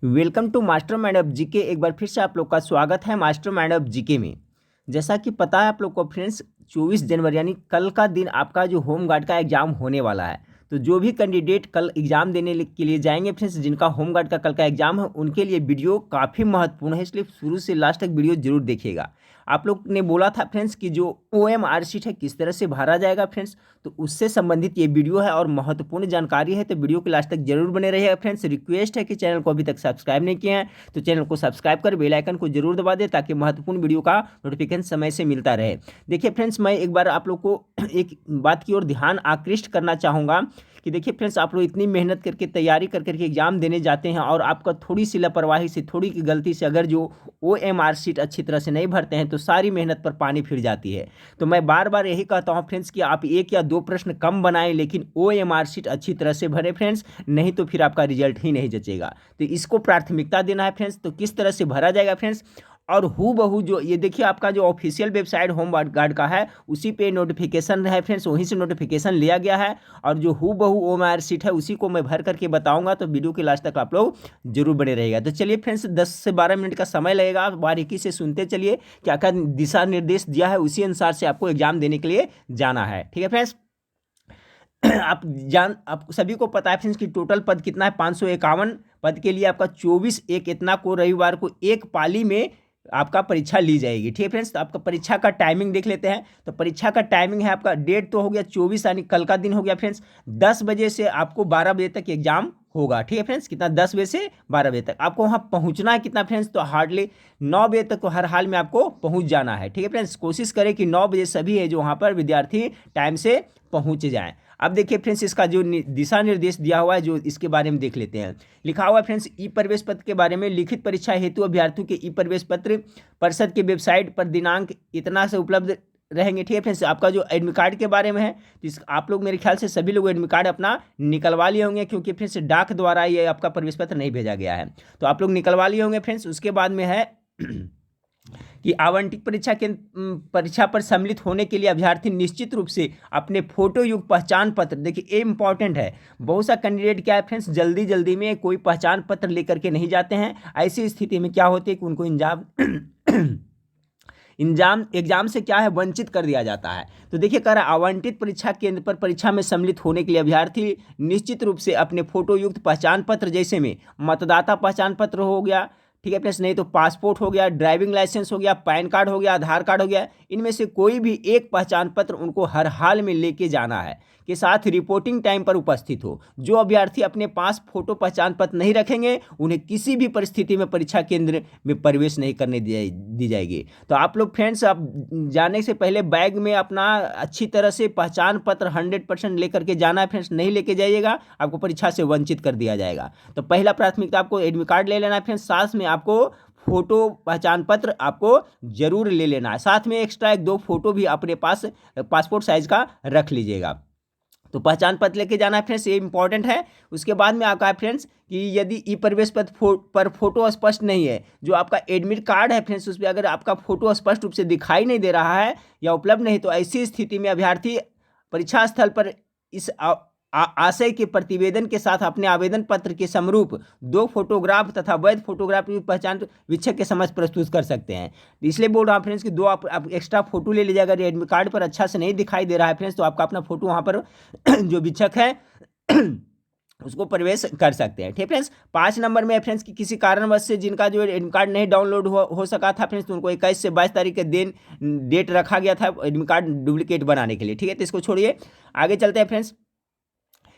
Welcome to master mind of GK. एक बार फिर से आप लोग का स्वागत है मास्टर माइंड ऑफ जीके में। जैसा कि पता है आप लोग को फ्रेंड्स, 24 जनवरी यानी कल का दिन आपका जो होम गार्ड का एग्जाम होने वाला है। तो जो भी कैंडिडेट कल एग्जाम देने के लिए जाएंगे फ्रेंड्स, जिनका होम गार्ड का कल का एग्जाम है, उनके लिए वीडियो काफ़ी महत्वपूर्ण है, इसलिए शुरू से लास्ट तक वीडियो जरूर देखिएगा। आप लोग ने बोला था फ्रेंड्स कि जो OMR शीट है किस तरह से भरा जाएगा फ्रेंड्स, तो उससे संबंधित ये वीडियो है और महत्वपूर्ण जानकारी है, तो वीडियो के लास्ट तक जरूर बने रहिएगा फ्रेंड्स। रिक्वेस्ट है कि चैनल को अभी तक सब्सक्राइब नहीं किए हैं तो चैनल को सब्सक्राइब कर बेल आइकन को जरूर दबा दें, ताकि महत्वपूर्ण वीडियो का नोटिफिकेशन समय से मिलता रहे। देखिए फ्रेंड्स, मैं एक बार आप लोग को एक बात की ओर ध्यान आकृष्ट करना चाहूँगा कि देखिए फ्रेंड्स, आप लोग इतनी मेहनत करके तैयारी कर करके एग्जाम देने जाते हैं और आपका थोड़ी सी लापरवाही से, थोड़ी की गलती से अगर जो OMR शीट अच्छी तरह से नहीं भरते हैं तो सारी मेहनत पर पानी फिर जाती है। तो मैं बार बार यही कहता हूं फ्रेंड्स कि आप एक या दो प्रश्न कम बनाएं, लेकिन OMR शीट अच्छी तरह से भरें फ्रेंड्स, नहीं तो फिर आपका रिजल्ट ही नहीं जचेगा। तो इसको प्राथमिकता देना है फ्रेंड्स। तो किस तरह से भरा जाएगा फ्रेंड्स, और हु बहू जो ये देखिए आपका जो ऑफिशियल वेबसाइट होम गार्ड का है उसी पे नोटिफिकेशन है फ्रेंड्स, वहीं से नोटिफिकेशन लिया गया है। और जो हु बहू OMR शीट है उसी को मैं भर करके बताऊंगा, तो वीडियो के लास्ट तक आप लोग जरूर बने रहेगा। तो चलिए फ्रेंड्स, 10 से 12 मिनट का समय लगेगा, बारीकी से सुनते चलिए क्या क्या दिशा निर्देश दिया है, उसी अनुसार से आपको एग्जाम देने के लिए जाना है। ठीक है फ्रेंड्स। आप सभी को पता है फ्रेंड्स कि टोटल पद कितना है, 551 पद के लिए आपका 24/1 इतना को रविवार को एक पाली में आपका परीक्षा ली जाएगी। ठीक है फ्रेंड्स। तो आपका परीक्षा का टाइमिंग देख लेते हैं। तो परीक्षा का टाइमिंग है आपका, डेट तो हो गया 24 यानी कल का दिन हो गया फ्रेंड्स। 10 बजे से आपको 12 बजे तक एग्जाम होगा। ठीक है फ्रेंड्स, कितना 10 बजे से 12 बजे तक आपको वहां पहुंचना है कितना फ्रेंड्स, तो हार्डली 9 बजे तक तो हर हाल में आपको पहुंच जाना है। ठीक है फ्रेंड्स, कोशिश करें कि 9 बजे सभी है जो वहां पर विद्यार्थी टाइम से पहुंच जाएं। अब देखिए फ्रेंड्स, इसका जो दिशा निर्देश दिया हुआ है जो इसके बारे में देख लेते हैं। लिखा हुआ है फ्रेंड्स, ई प्रवेश पत्र के बारे में, लिखित परीक्षा हेतु अभ्यर्थियों के ई प्रवेश पत्र परिषद के वेबसाइट पर दिनांक इतना से उपलब्ध रहेंगे। ठीक है फ्रेंड्स। आपका जो एडमिट कार्ड के बारे में है, तो आप लोग मेरे ख्याल से सभी लोग एडमिट कार्ड अपना निकलवा लिए होंगे, क्योंकि फ्रेंड्स डाक द्वारा ये आपका प्रवेश पत्र नहीं भेजा गया है, तो आप लोग निकलवा लिए होंगे फ्रेंड्स। उसके बाद में है कि आवंटित परीक्षा पर सम्मिलित होने के लिए अभ्यर्थी निश्चित रूप से अपने फोटो युक्त पहचान पत्र, देखिए ये इंपॉर्टेंट है। बहुत सा कैंडिडेट क्या है फ्रेंड्स, जल्दी जल्दी में कोई पहचान पत्र लेकर के नहीं जाते हैं। ऐसी स्थिति में क्या होती है कि उनको एग्जाम से क्या है, वंचित कर दिया जाता है। तो देखिए कह रहा है, आवंटित परीक्षा केंद्र पर परीक्षा में सम्मिलित होने के लिए अभ्यर्थी निश्चित रूप से अपने फोटो युक्त पहचान पत्र, जैसे में मतदाता पहचान पत्र हो गया, ठीक है प्लस, नहीं तो पासपोर्ट हो गया, ड्राइविंग लाइसेंस हो गया, पैन कार्ड हो गया, आधार कार्ड हो गया, इनमें से कोई भी एक पहचान पत्र उनको हर हाल में लेके जाना है, के साथ रिपोर्टिंग टाइम पर उपस्थित हो। जो अभ्यर्थी अपने पास फोटो पहचान पत्र नहीं रखेंगे उन्हें किसी भी परिस्थिति में परीक्षा केंद्र में प्रवेश नहीं करने दी जाएगी। तो आप लोग फ्रेंड्स, आप जाने से पहले बैग में अपना अच्छी तरह से पहचान पत्र 100% लेकर के जाना है फ्रेंड्स, नहीं लेके जाइएगा आपको परीक्षा से वंचित कर दिया जाएगा। तो पहला प्राथमिकता आपको एडमिट कार्ड ले लेना है फ्रेंड्स, साथ में आपको फोटो पहचान पत्र आपको जरूर ले लेना है, साथ में एक्स्ट्रा 1-2 फोटो भी अपने पास पासपोर्ट साइज का रख लीजिएगा। तो पहचान पत्र लेके जाना है फ्रेंड्स, ये इंपॉर्टेंट है। उसके बाद में आपका है फ्रेंड्स कि यदि ई प्रवेश पत्र पर फोटो स्पष्ट नहीं है, जो आपका एडमिट कार्ड है फ्रेंड्स उस पर अगर आपका फोटो स्पष्ट रूप से दिखाई नहीं दे रहा है या उपलब्ध नहीं, तो ऐसी स्थिति में अभ्यर्थी परीक्षा स्थल पर इस आशय के प्रतिवेदन के साथ अपने आवेदन पत्र के समरूप 2 फोटोग्राफ तथा वैध फोटोग्राफ की पहचान वीक्षक के समझ प्रस्तुत कर सकते हैं। इसलिए बोल रहा हूँ फ्रेंड्स कि 2 आप एक्स्ट्रा फोटो ले लीजिएगा। अगर एडमिट कार्ड पर अच्छा से नहीं दिखाई दे रहा है फ्रेंड्स, तो आपका अपना फोटो वहाँ पर जो वीक्षक है उसको प्रवेश कर सकते हैं। ठीक फ्रेंड्स। 5 नंबर में फ्रेंड्स कि किसी कारणवश से जिनका जो एडमिट कार्ड नहीं डाउनलोड हो सका था फ्रेंड्स, तो उनको 21 से 22 तारीख के दिन डेट रखा गया था एडमिट कार्ड डुप्लीकेट बनाने के लिए। ठीक है, तो इसको छोड़िए, आगे चलते हैं फ्रेंड्स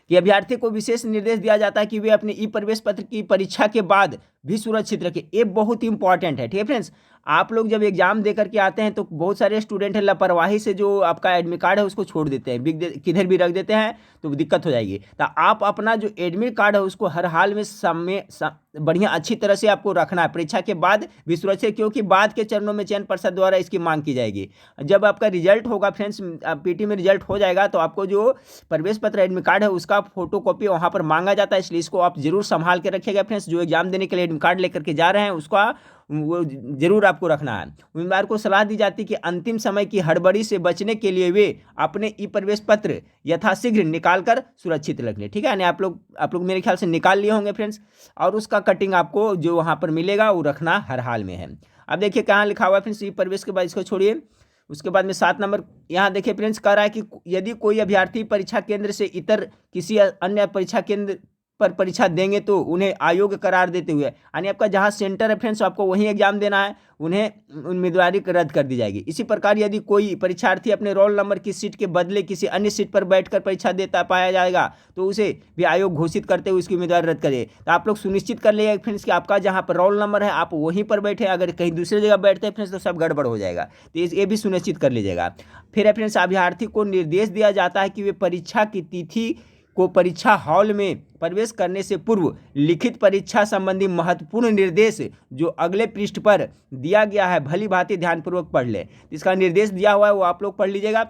कि अभ्यर्थी को विशेष निर्देश दिया जाता है कि वे अपने ई प्रवेश पत्र की परीक्षा के बाद भी सुरक्षित रखें। ये बहुत ही इंपॉर्टेंट है। ठीक है फ्रेंड्स, आप लोग जब एग्जाम देकर के आते हैं तो बहुत सारे स्टूडेंट हैं लापरवाही से जो आपका एडमिट कार्ड है उसको छोड़ देते हैं, किधर भी रख देते हैं, तो दिक्कत हो जाएगी। तो आप अपना जो एडमिट कार्ड है उसको हर हाल में बढ़िया अच्छी तरह से आपको रखना है, परीक्षा के बाद भी सुरक्षित, क्योंकि बाद के चरणों में चयन पर्षद द्वारा इसकी मांग की जाएगी। जब आपका रिजल्ट होगा फ्रेंड्स, पीटी में रिजल्ट हो जाएगा, तो आपको जो प्रवेश पत्र एडमिट कार्ड है उसका फोटो कॉपी वहाँ पर मांगा जाता है, इसलिए इसको आप जरूर संभाल के रखिएगा फ्रेंड्स। जो एग्जाम देने के लिए एडमिट कार्ड लेकर के जा रहे हैं उसका वो जरूर आपको रखना है। उम्मीदवार को सलाह दी जाती है कि अंतिम समय की हड़बड़ी से बचने के लिए वे अपने ई प्रवेश पत्र यथाशीघ्र निकाल कर सुरक्षित रख लें। ठीक है, यानी आप लोग मेरे ख्याल से निकाल लिए होंगे फ्रेंड्स, और उसका कटिंग आपको जो वहाँ पर मिलेगा वो रखना हर हाल में है। अब देखिए कहाँ लिखा हुआ है फ्रेंड्स, ई प्रवेश के बाद इसको छोड़िए, उसके बाद में 7 नंबर यहाँ देखिए फ्रेंड्स कह रहा है कि यदि कोई अभ्यर्थी परीक्षा केंद्र से इतर किसी अन्य परीक्षा केंद्र पर परीक्षा देंगे तो उन्हें अयोग्य करार देते हुए, यानी आपका जहाँ सेंटर है फ्रेंड्स आपको वहीं एग्जाम देना है, उन्हें उम्मीदवारी रद्द कर दी जाएगी। इसी प्रकार यदि कोई परीक्षार्थी अपने रोल नंबर की सीट के बदले किसी अन्य सीट पर बैठकर परीक्षा देता पाया जाएगा तो उसे भी आयोग घोषित करते हुए उसकी उम्मीदवारी रद्द करे। तो आप लोग सुनिश्चित कर लिएगा फ्रेंड्स कि आपका जहाँ पर रोल नंबर है आप वहीं पर बैठे, अगर कहीं दूसरी जगह बैठते हैं फ्रेंड्स तो सब गड़बड़ हो जाएगा, तो ये भी सुनिश्चित कर लीजिएगा। फिर है फ्रेंड्स अभ्यर्थी को निर्देश दिया जाता है कि वे परीक्षा की तिथि को परीक्षा हॉल में प्रवेश करने से पूर्व लिखित परीक्षा संबंधी महत्वपूर्ण निर्देश जो अगले पृष्ठ पर दिया गया है भली भांति ध्यानपूर्वक पढ़ ले। इसका निर्देश दिया हुआ है वो आप लोग पढ़ लीजिएगा।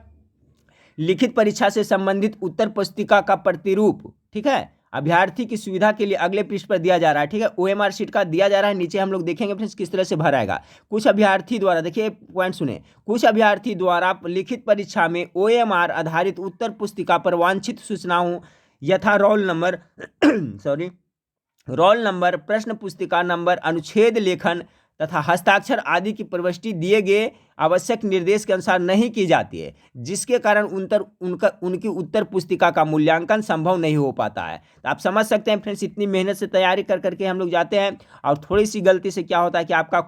लिखित परीक्षा से संबंधित उत्तर पुस्तिका का प्रतिरूप, ठीक है, अभ्यर्थी की सुविधा के लिए अगले पृष्ठ पर दिया जा रहा है। ठीक है, ओएमआर शीट का दिया जा रहा है, नीचे हम लोग देखेंगे फ्रेंड्स किस तरह से भराएगा। कुछ अभ्यर्थी द्वारा, देखिए पॉइंट सुने, कुछ अभ्यर्थी द्वारा लिखित परीक्षा में ओएमआर आधारित उत्तर पुस्तिका पर वांछित सूचनाओं यथा रोल नंबर रोल नंबर, प्रश्न पुस्तिका नंबर, अनुच्छेद लेखन तथा हस्ताक्षर आदि की प्रविष्टि दिए गए आवश्यक निर्देश के अनुसार नहीं की जाती है, जिसके कारण उनकी उत्तर पुस्तिका का मूल्यांकन संभव नहीं हो पाता है। तो आप समझ सकते हैं फ्रेंड्स, इतनी मेहनत से तैयारी कर करके हम लोग जाते हैं और थोड़ी सी गलती से क्या होता है कि आपका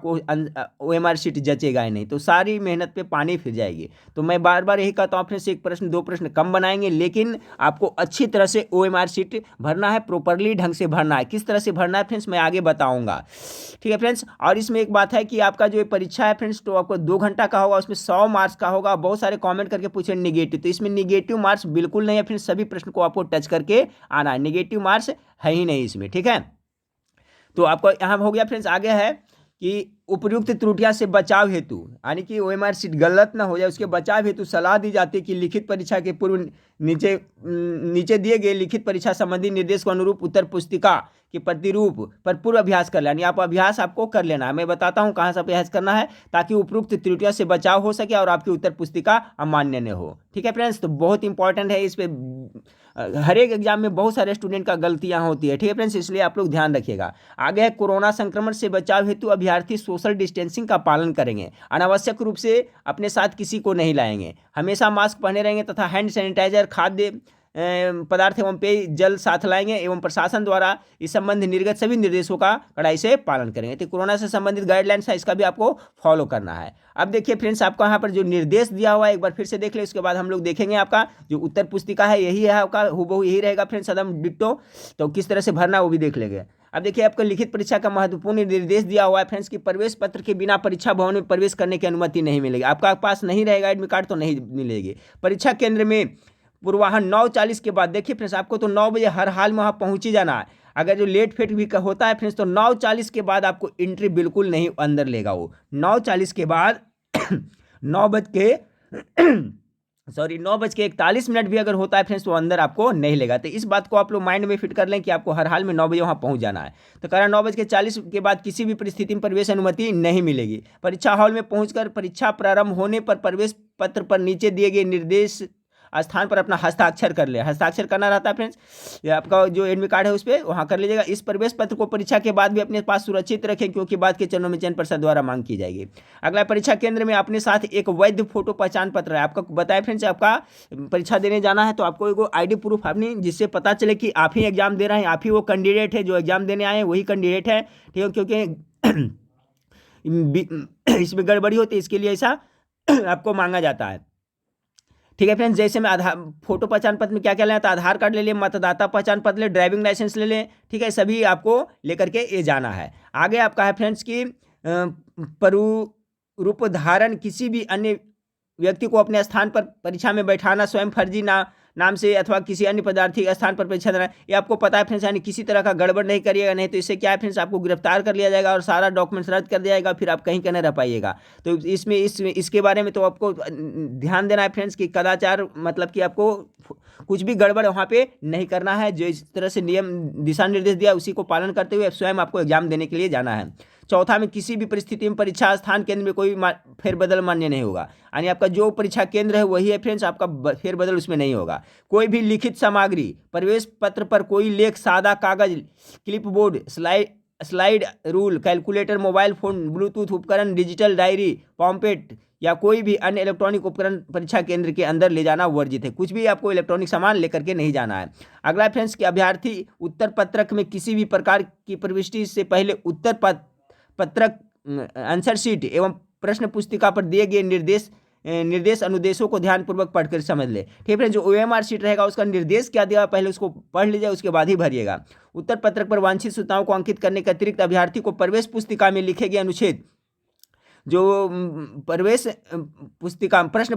ओएमआर शीट जचेगा ही नहीं, तो सारी मेहनत पे पानी फिर जाएगी। तो मैं बार बार यही कहता हूँ फ्रेंड्स, एक प्रश्न 2 प्रश्न कम बनाएंगे, लेकिन आपको अच्छी तरह से ओएमआर शीट भरना है, प्रॉपरली ढंग से भरना है। किस तरह से भरना है फ्रेंड्स मैं आगे बताऊँगा। ठीक है फ्रेंड्स, और इसमें एक बात है कि आपका जो परीक्षा है फ्रेंड्स तो आपको 2 घंटा का होगा, उसमें 100 मार्क्स का होगा। बहुत सारे कमेंट करके पूछे नेगेटिव, तो इसमें नेगेटिव मार्क्स बिल्कुल नहीं है फ्रेंड्स, सभी प्रश्न को आपको टच करके आना है, नेगेटिव मार्क्स है ही नहीं इसमें। ठीक है, तो आपको यहाँ हो गया फ्रेंड्स। आगे है कि उपयुक्त त्रुटियां से बचाव हेतु, यानी कि ओएमआर शीट गलत ना हो जाए उसके बचाव हेतु सलाह दी जाती है कि लिखित परीक्षा के पूर्व नीचे दिए गए लिखित परीक्षा संबंधी निर्देश को अनुरूप उत्तर पुस्तिका के प्रतिरूप पर पूर्व अभ्यास कर लेना। आप अभ्यास आपको कर लेना है, मैं बताता हूं कहां से अभ्यास करना है ताकि उपयुक्त त्रुटियों से बचाव हो सके और आपकी उत्तर पुस्तिका अमान्य न हो। ठीक है फ्रेंड्स, तो बहुत इंपॉर्टेंट है, इस पे हर एक एग्जाम में बहुत सारे स्टूडेंट का गलतियां होती है। ठीक है फ्रेंड्स, इसलिए आप लोग ध्यान रखिएगा। आगे है कोरोना संक्रमण से बचाव हेतु अभ्यर्थी सोशल डिस्टेंसिंग का पालन करेंगे, अनावश्यक रूप से अपने साथ किसी को नहीं लाएंगे, हमेशा मास्क पहने रहेंगे तथा हैंड सैनिटाइजर, खाद्य पदार्थ एवं पेय जल साथ लाएंगे एवं प्रशासन द्वारा इस संबंध निर्गत सभी निर्देशों का कड़ाई से पालन करेंगे। तो कोरोना से संबंधित गाइडलाइंस है, इसका भी आपको फॉलो करना है। अब देखिए फ्रेंड्स, आपको यहाँ पर जो निर्देश दिया हुआ है एक बार फिर से देख ले, उसके बाद हम लोग देखेंगे आपका जो उत्तर पुस्तिका है यही है आपका, हूबहू यही रहेगा फ्रेंड्स, एकदम डिट्टो। तो किस तरह से भरना वो भी देख लेंगे। अब देखिए आपको लिखित परीक्षा का महत्वपूर्ण निर्देश दिया हुआ है फ्रेंड्स कि प्रवेश पत्र के बिना परीक्षा भवन में प्रवेश करने की अनुमति नहीं मिलेगी। आपका पास नहीं रहेगा एडमिट कार्ड तो नहीं मिलेगी। परीक्षा केंद्र में पूर्वाह्न 9:40 के बाद, देखिए फ्रेंड्स आपको तो 9 बजे हर हाल में वहाँ पहुँच ही जाना है। अगर जो लेट फेट भी होता है फ्रेंड्स तो 9:40 के बाद आपको एंट्री बिल्कुल नहीं अंदर लेगा वो। 9:40 के बाद 9:41 भी अगर होता है फ्रेंड्स तो अंदर आपको नहीं लेगा। तो इस बात को आप लोग माइंड में फिट कर लें कि आपको हर हाल में 9 बजे वहाँ पहुँच जाना है। तो कह रहा 9:40 के बाद किसी भी परिस्थिति में प्रवेश अनुमति नहीं मिलेगी। परीक्षा हॉल में पहुँचकर परीक्षा प्रारंभ होने पर प्रवेश पत्र पर नीचे दिए गए निर्देश स्थान पर अपना हस्ताक्षर कर ले। हस्ताक्षर करना रहता है फ्रेंड्स, ये आपका जो एडमिट कार्ड है उस पर वहाँ कर लीजिएगा। इस प्रवेश पत्र को परीक्षा के बाद भी अपने पास सुरक्षित रखें क्योंकि बाद के चरणों में चयन पर्षद द्वारा मांग की जाएगी। अगला, परीक्षा केंद्र में अपने साथ एक वैध फोटो पहचान पत्र है। आपको बताया फ्रेंड्स, आपका परीक्षा देने जाना है तो आपको एक ID प्रूफ अपनी, जिससे पता चले कि आप ही एग्जाम दे रहे हैं, आप ही वो कैंडिडेट है जो एग्जाम देने आए हैं, वही कैंडिडेट है। ठीक है, क्योंकि इसमें गड़बड़ी होती है, इसके लिए ऐसा आपको मांगा जाता है। ठीक है फ्रेंड्स, जैसे मैं आधार फोटो पहचान पत्र में क्या क्या लेना था, आधार कार्ड ले लें, मतदाता पहचान पत्र ले, ड्राइविंग लाइसेंस ले लें। ठीक है, सभी आपको लेकर के ये जाना है। आगे आपका है फ्रेंड्स कि रूप धारण किसी भी अन्य व्यक्ति को अपने स्थान पर परीक्षा में बैठाना स्वयं फर्जी नाम से अथवा किसी अन्य पदार्थी स्थान पर परीक्षा देना, ये आपको पता है फ्रेंड्स, यानी किसी तरह का गड़बड़ नहीं करिएगा, नहीं तो इससे क्या है फ्रेंड्स आपको गिरफ्तार कर लिया जाएगा और सारा डॉक्यूमेंट्स रद्द कर दिया जाएगा, फिर आप कहीं का नहीं रह पाइएगा। तो इसके बारे में तो आपको ध्यान देना है फ्रेंड्स कि कदाचार मतलब कि आपको कुछ भी गड़बड़ वहाँ पे नहीं करना है। जो इस तरह से नियम दिशा निर्देश दिया उसी को पालन करते हुए स्वयं आपको एग्जाम देने के लिए जाना है। चौथा में किसी भी परिस्थिति में परीक्षा स्थान केंद्र में कोई फेरबदल मान्य नहीं होगा, यानी आपका जो परीक्षा केंद्र है वही है फ्रेंड्स, आपका फेरबदल उसमें नहीं होगा। कोई भी लिखित सामग्री, प्रवेश पत्र पर कोई लेख, सादा कागज, clipboard, slide rule, calculator, mobile phone, Bluetooth उपकरण, डिजिटल डायरी, पॉम्पेट या कोई भी अन्य इलेक्ट्रॉनिक उपकरण परीक्षा केंद्र के अंदर ले जाना वर्जित है। कुछ भी आपको इलेक्ट्रॉनिक सामान लेकर के नहीं जाना है। अगला फ्रेंड्स कि अभ्यर्थी उत्तर पत्रक में किसी भी प्रकार की प्रविष्टि से पहले उत्तर पत्रक, आंसर शीट एवं प्रश्न पुस्तिका पर दिए गए निर्देश अनुदेशों को ध्यानपूर्वक पढ़कर समझ ले। ठीक है, जो OMR शीट रहेगा उसका निर्देश क्या दिया पहले उसको पढ़ लीजिए, उसके बाद ही भरिएगा। उत्तर पत्रक पर वांछित सूचनाओं को अंकित करने के अतिरिक्त अभ्यर्थी को प्रवेश पुस्तिका में लिखे गए अनुच्छेद, जो प्रवेश पुस्तिका प्रश्न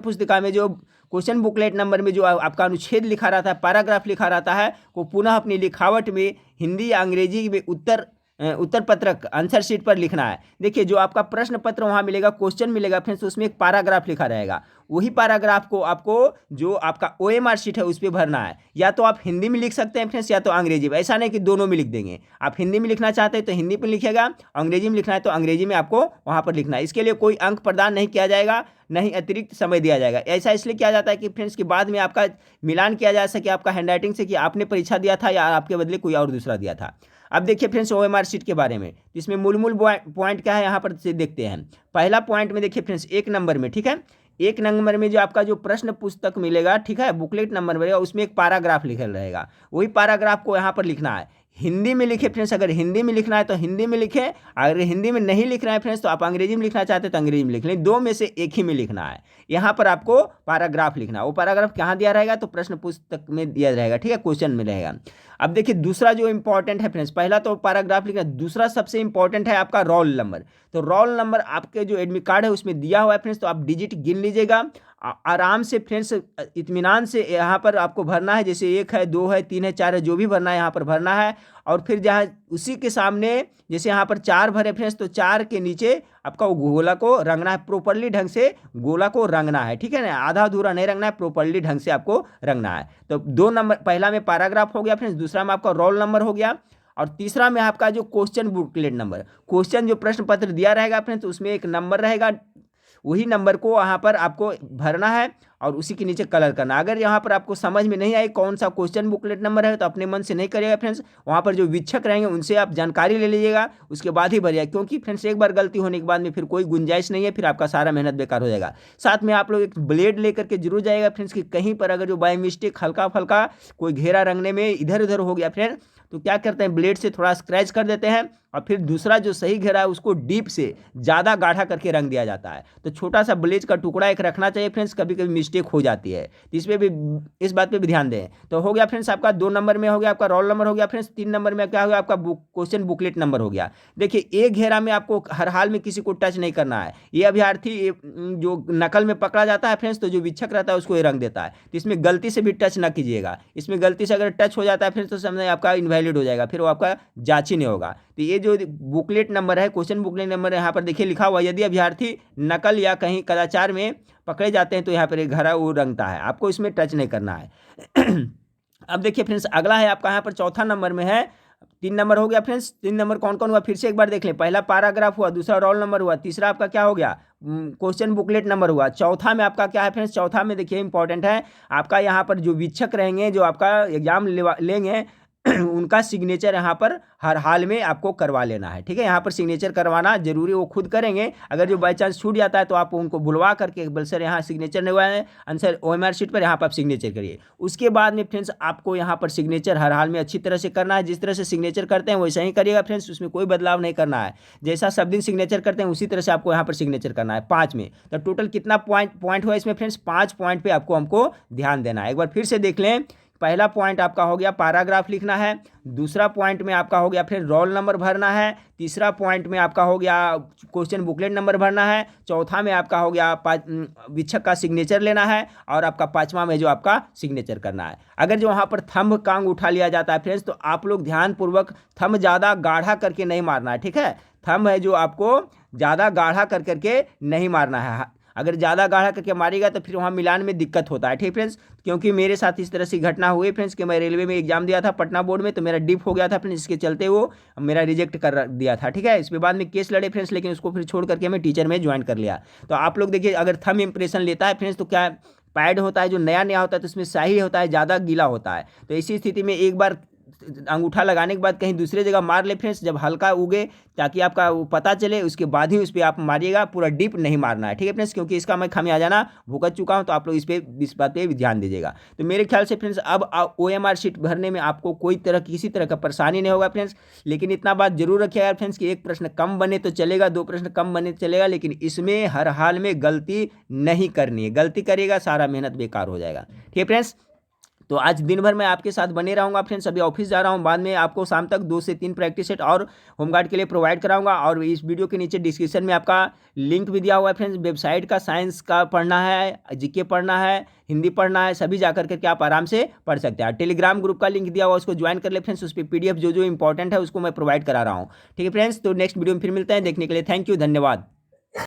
पुस्तिका में जो क्वेश्चन बुकलेट नंबर में जो आपका अनुच्छेद लिखा रहता है, पैराग्राफ लिखा रहता है, को पुनः अपनी लिखावट में हिंदी या अंग्रेजी में उत्तर पत्रक आंसर शीट पर लिखना है। देखिए जो आपका प्रश्न पत्र वहाँ मिलेगा, क्वेश्चन मिलेगा फ्रेंड्स, उसमें एक पैराग्राफ लिखा रहेगा, वही पैराग्राफ को आपको जो आपका OMR शीट है उस पर भरना है। या तो आप हिंदी में लिख सकते हैं फ्रेंड्स, या तो अंग्रेजी में, ऐसा नहीं कि दोनों में लिख देंगे। आप हिंदी में लिखना चाहते हैं तो हिंदी पर लिखेगा, अंग्रेजी में लिखना है तो अंग्रेजी में आपको वहाँ पर लिखना है। इसके लिए कोई अंक प्रदान नहीं किया जाएगा, नहीं अतिरिक्त समय दिया जाएगा। ऐसा इसलिए किया जाता है कि फ्रेंड्स के बाद में आपका मिलान किया जा सके आपका हैंडराइटिंग से कि आपने परीक्षा दिया था या आपके बदले कोई और दूसरा दिया था। अब देखिए फ्रेंड्स OMR शीट के बारे में, इसमें मूल पॉइंट क्या है यहाँ पर से देखते हैं। पहला पॉइंट में देखिए फ्रेंड्स 1 नंबर में, ठीक है, 1 नंबर में जो आपका जो प्रश्न पुस्तक मिलेगा, ठीक है, बुकलेट नंबर मिलेगा, उसमें एक पैराग्राफ लिखा रहेगा, वही पैराग्राफ को यहाँ पर लिखना है। हिंदी में लिखे फ्रेंड्स, अगर हिंदी में लिखना है तो हिंदी में लिखें, अगर हिंदी में नहीं लिख रहे हैं फ्रेंड्स तो आप अंग्रेजी में लिखना चाहते हैं तो अंग्रेजी में लिख लें, दो में से एक ही में लिखना है। यहाँ पर आपको पैराग्राफ लिखना है, वो पैराग्राफ कहाँ दिया रहेगा तो प्रश्न पुस्तक में दिया रहेगा, ठीक है, क्वेश्चन में रहेगा। अब देखिए दूसरा जो इंपॉर्टेंट है फ्रेंड्स, पहला तो पैराग्राफ लिखना, दूसरा सबसे इंपॉर्टेंट है आपका रोल नंबर। तो रोल नंबर आपके जो एडमिट कार्ड है उसमें दिया हुआ है फ्रेंड्स, तो आप डिजिट गिन लीजिएगा आराम से फ्रेंड्स, इत्मीनान से यहाँ पर आपको भरना है। जैसे 1 है, 2 है, 3 है, 4 है, जो भी भरना है यहाँ पर भरना है। और फिर जहाँ उसी के सामने जैसे यहाँ पर 4 भरे फ्रेंड्स, तो 4 के नीचे आपका वो गोला को रंगना है, प्रॉपरली ढंग से गोला को रंगना है, ठीक है ना, आधा अधूरा नहीं रंगना है, प्रॉपरली ढंग से आपको रंगना है। तो 2 नंबर, पहला में पैराग्राफ हो गया फ्रेंड्स, दूसरा में आपका रोल नंबर हो गया, और तीसरा में आपका जो क्वेश्चन बुकलेट नंबर, क्वेश्चन जो प्रश्न पत्र दिया रहेगा फ्रेंड्स उसमें एक नंबर रहेगा, वही नंबर को वहाँ पर आपको भरना है और उसी के नीचे कलर करना। अगर यहाँ पर आपको समझ में नहीं आई कौन सा क्वेश्चन बुकलेट नंबर है तो अपने मन से नहीं करिएगा फ्रेंड्स, वहाँ पर जो वीक्षक रहेंगे उनसे आप जानकारी ले लीजिएगा, उसके बाद ही भरिएगा, क्योंकि फ्रेंड्स एक बार गलती होने के बाद में फिर कोई गुंजाइश नहीं है, फिर आपका सारा मेहनत बेकार हो जाएगा। साथ में आप लोग एक ब्लेड लेकर के जरूर जाएगा फ्रेंड्स, कि कहीं पर अगर जो बाय मिस्टेक हल्का फल्का कोई घेरा रंगने में इधर उधर हो गया फ्रेंड्स, तो क्या करते हैं, ब्लेड से थोड़ा स्क्रैच कर देते हैं और फिर दूसरा जो सही घेरा है उसको डीप से ज़्यादा गाढ़ा करके रंग दिया जाता है। तो छोटा सा ब्लेड का टुकड़ा एक रखना चाहिए फ्रेंड्स, कभी कभी मिस्टेक हो जाती है, तो इस पे भी, इस बात पे भी ध्यान दें। तो हो गया फ्रेंड्स आपका 2 नंबर में हो गया आपका रोल नंबर हो गया फ्रेंड्स, 3 नंबर में क्या हो गया आपका क्वेश्चन बुकलेट नंबर हो गया। देखिए एक घेरा में आपको हर हाल में किसी को टच नहीं करना है, ये अभ्यर्थी जो नकल में पकड़ा जाता है फ्रेंड्स, तो जो वीक्षक रहता है उसको ये रंग देता है, तो इसमें गलती से भी टच ना कीजिएगा। इसमें गलती से अगर टच हो जाता है फ्रेंड्स तो समझे आपका इनवैलिड हो जाएगा, फिर वो आपका जांच ही नहीं होगा। तो ये जो बुकलेट नंबर है, क्वेश्चन बुकलेट नंबर यहाँ पर देखिए लिखा हुआ, यदि अभ्यर्थी नकल या कहीं कदाचार में पकड़े जाते हैं तो यहाँ पर एक घरा वो रंगता है, आपको इसमें टच नहीं करना है। अब देखिए फ्रेंड्स अगला है आपका यहाँ पर चौथा नंबर में है, 3 नंबर हो गया फ्रेंड्स, 3 नंबर कौन कौन हुआ फिर से एक बार देख लें, पहला पैराग्राफ हुआ, दूसरा रोल नंबर हुआ, तीसरा आपका क्या हो गया क्वेश्चन बुकलेट नंबर हुआ, चौथा में आपका क्या है फ्रेंड्स, चौथा में देखिए इंपॉर्टेंट है आपका यहाँ पर जो वीक्षक रहेंगे, जो आपका एग्जाम लेंगे उनका सिग्नेचर यहाँ पर हर हाल में आपको करवा लेना है, ठीक है, यहाँ पर सिग्नेचर करवाना जरूरी, वो खुद करेंगे। अगर जो बाई चांस छूट जाता है तो आप उनको बुलवा करके बोल सर यहाँ सिग्नेचर नहीं हुआ है आंसर OMR शीट पर, यहाँ पर आप सिग्नेचर करिए। उसके बाद में फ्रेंड्स आपको यहाँ पर सिग्नेचर हर हाल में अच्छी तरह से करना है, जिस तरह से सिग्नेचर करते हैं वैसा ही करिएगा फ्रेंड्स, उसमें कोई बदलाव नहीं करना है, जैसा सब दिन सिग्नेचर करते हैं उसी तरह से आपको यहाँ पर सिग्नेचर करना है 5 में। तो टोटल कितना पॉइंट हुआ इसमें फ्रेंड्स, 5 पॉइंट पे आपको हमको ध्यान देना है। एक बार फिर से देख लें, पहला पॉइंट आपका हो गया पैराग्राफ लिखना है, दूसरा पॉइंट में आपका हो गया फिर रोल नंबर भरना है, तीसरा पॉइंट में आपका हो गया क्वेश्चन बुकलेट नंबर भरना है, चौथा में आपका हो गया वीक्षक का सिग्नेचर लेना है, और आपका 5वां में जो आपका सिग्नेचर करना है। अगर जो वहाँ पर थंब का अंगूठा लिया जाता है फ्रेंड्स, तो आप लोग ध्यानपूर्वक थंब ज़्यादा गाढ़ा करके नहीं मारना है, ठीक है, थंब है जो आपको ज़्यादा गाढ़ा कर करके नहीं मारना है, अगर ज़्यादा गाढ़ा करके मारेगा तो फिर वहाँ मिलान में दिक्कत होता है। ठीक फ्रेंड्स, क्योंकि मेरे साथ इस तरह से घटना हुई फ्रेंड्स कि मैं रेलवे में एग्जाम दिया था पटना बोर्ड में, तो मेरा डिप हो गया था फ्रेंड्स, इसके चलते वो मेरा रिजेक्ट कर दिया था। ठीक है, इसके बाद में केस लड़े फ्रेंड्स, लेकिन उसको फिर छोड़ करके मैं टीचर में ज्वाइन कर लिया। तो आप लोग देखिए, अगर थंब इंप्रेशन लेता है फ्रेंड्स तो क्या पैड होता है जो नया नया होता है तो उसमें स्याही होता है, ज़्यादा गीला होता है। तो इसी स्थिति में एक बार अंगूठा लगाने के बाद कहीं दूसरे जगह मार ले फ्रेंड्स, जब हल्का उगे ताकि आपका वो पता चले, उसके बाद ही उस पर आप मारिएगा, पूरा डीप नहीं मारना है। ठीक है फ्रेंड्स, क्योंकि इसका मैं खामियाजा भुगत चुका हूं, तो आप लोग इस बात पे भी ध्यान दीजिएगा। तो मेरे ख्याल से फ्रेंड्स अब OMR शीट भरने में आपको किसी तरह का परेशानी नहीं होगा फ्रेंड्स। लेकिन इतना बात जरूर रखिएगा फ्रेंड्स कि एक प्रश्न कम बने तो चलेगा, 2 प्रश्न कम बने तो चलेगा, लेकिन इसमें हर हाल में गलती नहीं करनी है। गलती करिएगा सारा मेहनत बेकार हो जाएगा। ठीक है फ्रेंड्स, तो आज दिन भर मैं आपके साथ बने रहूंगा फ्रेंड्स। अभी ऑफिस जा रहा हूं, बाद में आपको शाम तक 2 से 3 प्रैक्टिस सेट और होमगार्ड के लिए प्रोवाइड कराऊंगा। और इस वीडियो के नीचे डिस्क्रिप्शन में आपका लिंक भी दिया हुआ है फ्रेंड्स, वेबसाइट का। साइंस का पढ़ना है, जीके पढ़ना है, हिंदी पढ़ना है, सभी जाकर करके आप आराम से पढ़ सकते हैं। टेलीग्राम ग्रुप का लिंक दिया हुआ, उसको ज्वाइन कर ले फ्रेंड्स। उस पर PDF जो इंपॉर्टेंट है उसको मैं प्रोवाइड करा रहा हूँ। ठीक है फ्रेंड्स, तो नेक्स्ट वीडियो में फिर मिलते हैं। देखने के लिए थैंक यू, धन्यवाद।